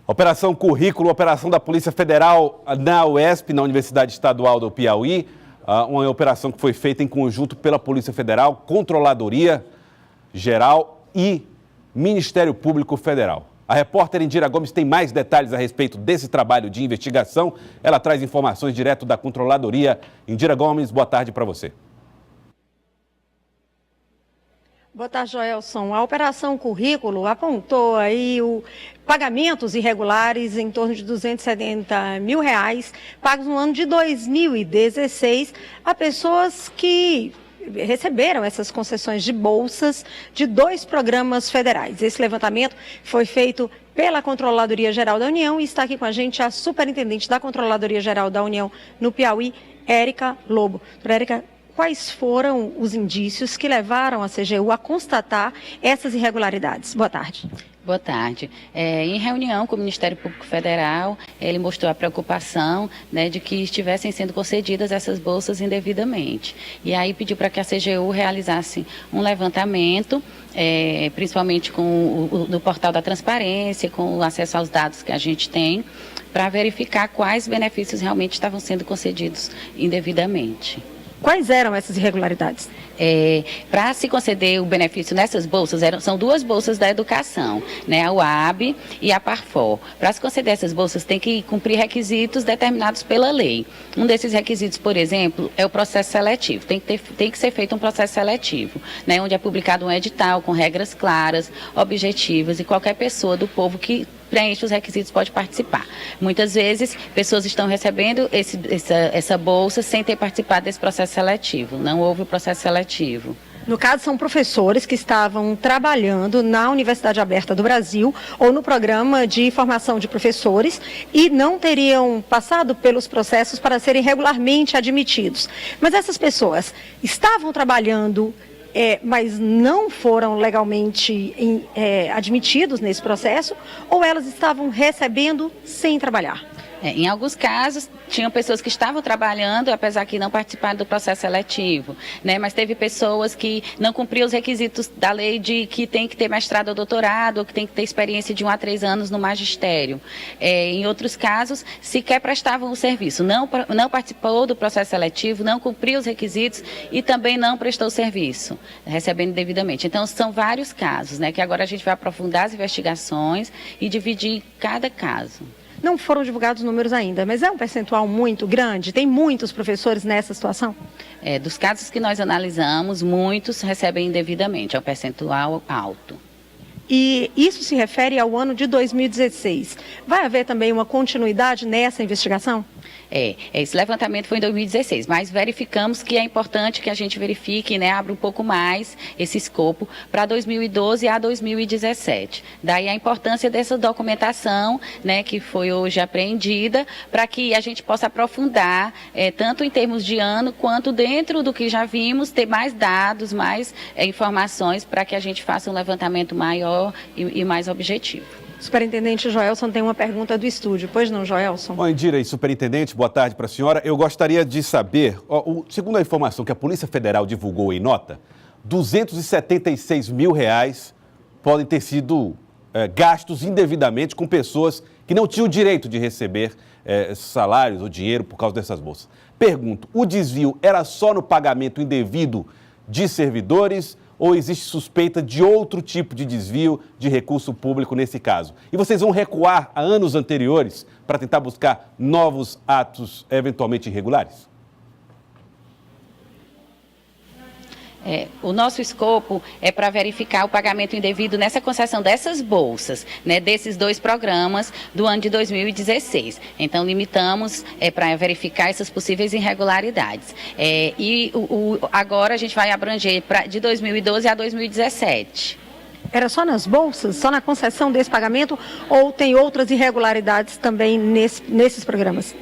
Operação Currículo, operação da Polícia Federal na UESP, na Universidade Estadual do Piauí. Uma operação que foi feita em conjunto pela Polícia Federal, Controladoria Geral e Ministério Público Federal. A repórter Indira Gomes tem mais detalhes a respeito desse trabalho de investigação. Ela traz informações direto da Controladoria. Indira Gomes, boa tarde para você. Boa tarde, Joelson. A Operação Currículo apontou aí pagamentos irregulares em torno de R$270 mil pagos no ano de 2016 a pessoas que receberam essas concessões de bolsas de 2 programas federais. Esse levantamento foi feito pela Controladoria Geral da União e está aqui com a gente a superintendente da Controladoria Geral da União no Piauí, Érica Lobo. Doutora Érica, quais foram os indícios que levaram a CGU a constatar essas irregularidades? Boa tarde. Boa tarde. Em reunião com o Ministério Público Federal, ele mostrou a preocupação, né, de que estivessem sendo concedidas essas bolsas indevidamente. E aí pediu para que a CGU realizasse um levantamento, principalmente no portal da transparência, com o acesso aos dados que a gente tem, para verificar quais benefícios realmente estavam sendo concedidos indevidamente. Quais eram essas irregularidades? Para se conceder o benefício nessas bolsas, são 2 bolsas da educação, né, a UAB e a Parfor. Para se conceder essas bolsas, tem que cumprir requisitos determinados pela lei. Um desses requisitos, por exemplo, é o processo seletivo. Tem que ser feito um processo seletivo, né, onde é publicado um edital com regras claras, objetivas, e qualquer pessoa do povo que preenche os requisitos pode participar. Muitas vezes, pessoas estão recebendo essa bolsa sem ter participado desse processo seletivo. Não houve o processo seletivo. No caso, são professores que estavam trabalhando na Universidade Aberta do Brasil ou no programa de formação de professores e não teriam passado pelos processos para serem regularmente admitidos. Mas essas pessoas estavam trabalhando, mas não foram legalmente admitidos nesse processo, ou elas estavam recebendo sem trabalhar? Em alguns casos, tinham pessoas que estavam trabalhando, apesar que não participaram do processo seletivo, né? Mas teve pessoas que não cumpriam os requisitos da lei de que tem que ter mestrado ou doutorado, ou que tem que ter experiência de 1 a 3 anos no magistério. Em outros casos, sequer prestavam o serviço, não participou do processo seletivo, não cumpriu os requisitos e também não prestou o serviço, recebendo devidamente. Então, são vários casos, né? Que agora a gente vai aprofundar as investigações e dividir cada caso. Não foram divulgados números ainda, mas é um percentual muito grande? Tem muitos professores nessa situação? Dos casos que nós analisamos, muitos recebem indevidamente, é um percentual alto. E isso se refere ao ano de 2016. Vai haver também uma continuidade nessa investigação? Esse levantamento foi em 2016, mas verificamos que é importante que a gente verifique, né, abra um pouco mais esse escopo para 2012 a 2017. Daí a importância dessa documentação, né, que foi hoje apreendida, para que a gente possa aprofundar, tanto em termos de ano, quanto dentro do que já vimos, ter mais dados, mais informações, para que a gente faça um levantamento maior e mais objetivo. Superintendente Joelson tem uma pergunta do estúdio. Pois não, Joelson? Bom, Indira e superintendente, boa tarde para a senhora. Eu gostaria de saber, segundo a informação que a Polícia Federal divulgou em nota, R$276 mil podem ter sido gastos indevidamente com pessoas que não tinham o direito de receber salários ou dinheiro por causa dessas bolsas. Pergunto, o desvio era só no pagamento indevido de servidores ou existe suspeita de outro tipo de desvio de recurso público nesse caso? E vocês vão recuar a anos anteriores para tentar buscar novos atos eventualmente irregulares? O nosso escopo é para verificar o pagamento indevido nessa concessão dessas bolsas, né, desses 2 programas do ano de 2016. Então, limitamos para verificar essas possíveis irregularidades. Agora a gente vai abranger de 2012 a 2017. Era só nas bolsas, só na concessão desse pagamento, ou tem outras irregularidades também nesses programas?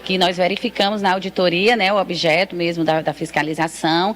Que nós verificamos na auditoria, né, o objeto mesmo da fiscalização,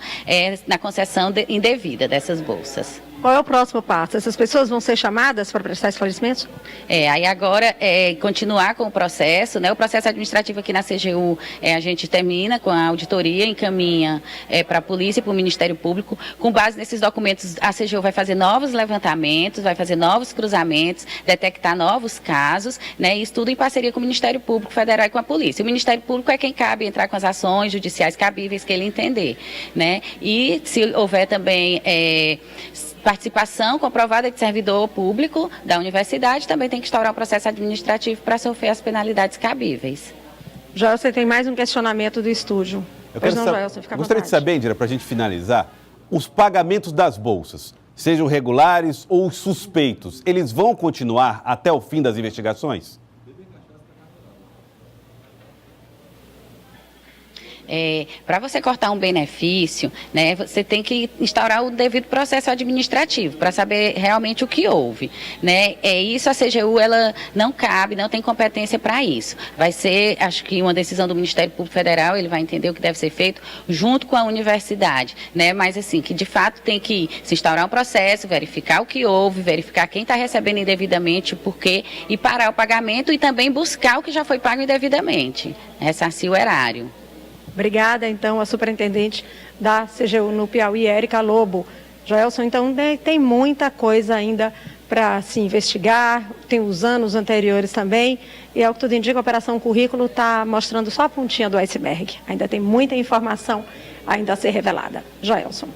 na concessão indevida dessas bolsas. Qual é o próximo passo? Essas pessoas vão ser chamadas para prestar esclarecimentos? Aí agora é continuar com o processo, né? O processo administrativo aqui na CGU, a gente termina com a auditoria, encaminha para a polícia e para o Ministério Público. Com base nesses documentos, a CGU vai fazer novos levantamentos, vai fazer novos cruzamentos, detectar novos casos, né? Isso tudo em parceria com o Ministério Público Federal e com a polícia. O Ministério Público é quem cabe entrar com as ações judiciais cabíveis que ele entender, né? E se houver também participação comprovada de servidor público da universidade, também tem que instaurar um processo administrativo para sofrer as penalidades cabíveis. Joelson, tem mais um questionamento do estúdio. Gostaria de saber, Indira, para a gente finalizar, os pagamentos das bolsas, sejam regulares ou suspeitos, eles vão continuar até o fim das investigações? Para você cortar um benefício, né, você tem que instaurar o devido processo administrativo para saber realmente o que houve, né? Isso a CGU ela não cabe, não tem competência para isso. Vai ser, acho que uma decisão do Ministério Público Federal, ele vai entender o que deve ser feito junto com a universidade, né? Mas assim, que de fato tem que se instaurar um processo, verificar o que houve, verificar quem está recebendo indevidamente, o porquê, e parar o pagamento e também buscar o que já foi pago indevidamente, ressarcir o erário. Obrigada, então, a superintendente da CGU no Piauí, Érica Lobo. Joelson, então, tem muita coisa ainda para se investigar, tem os anos anteriores também, e ao que tudo indica, a Operação Currículo está mostrando só a pontinha do iceberg. Ainda tem muita informação ainda a ser revelada. Joelson.